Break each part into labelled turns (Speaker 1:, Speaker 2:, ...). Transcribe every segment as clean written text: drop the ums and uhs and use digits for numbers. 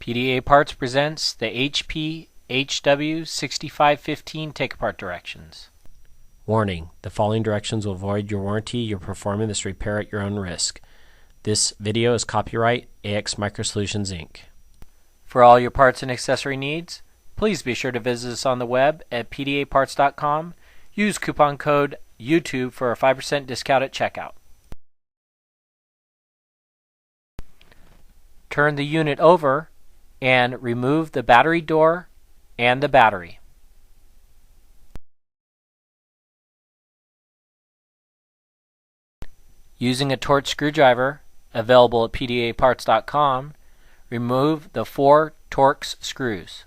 Speaker 1: PDA Parts presents the HP hw6515 take-apart directions. Warning: the following directions will void your warranty. You're performing this repair at your own risk. This video is copyright AX Microsolutions Inc. For all your parts and accessory needs, please be sure to visit us on the web at pdaparts.com. Use coupon code YouTube for a 5% discount at checkout. Turn the unit over and remove the battery door and the battery. Using a torch screwdriver available at pdaparts.com, remove the 4 Torx screws.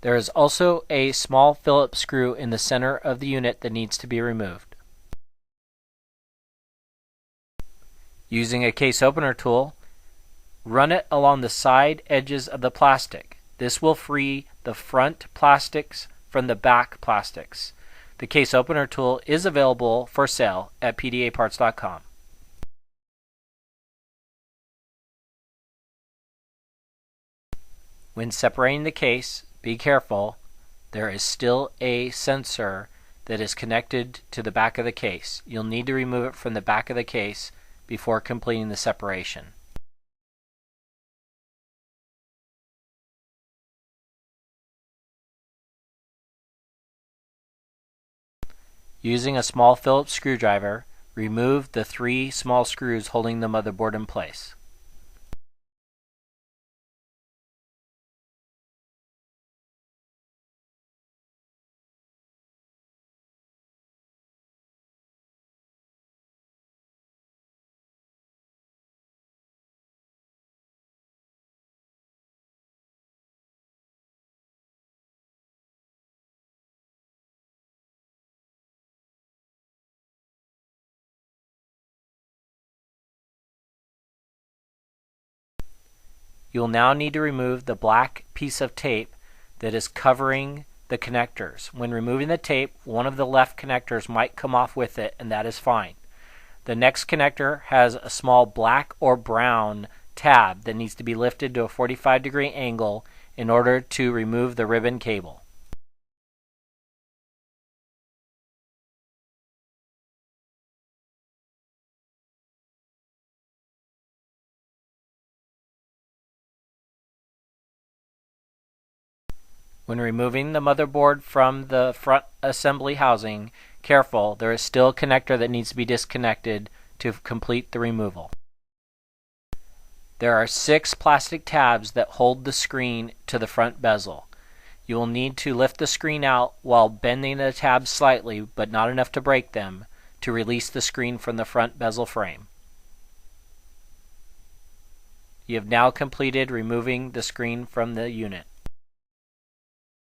Speaker 1: There is also a small Phillips screw in the center of the unit that needs to be removed. Using a case opener tool, run it along the side edges of the plastic. This will free the front plastics from the back plastics. The case opener tool is available for sale at pdaparts.com. When separating the case, be careful. There is still a sensor that is connected to the back of the case. You'll need to remove it from the back of the case before completing the separation. Using a small Phillips screwdriver, remove the 3 small screws holding the motherboard in place. You'll now need to remove the black piece of tape that is covering the connectors. When removing the tape, one of the left connectors might come off with it, and that is fine. The next connector has a small black or brown tab that needs to be lifted to a 45-degree angle in order to remove the ribbon cable. When removing the motherboard from the front assembly housing, careful, there is still a connector that needs to be disconnected to complete the removal. There are 6 plastic tabs that hold the screen to the front bezel. You will need to lift the screen out while bending the tabs slightly, but not enough to break them, to release the screen from the front bezel frame. You have now completed removing the screen from the unit.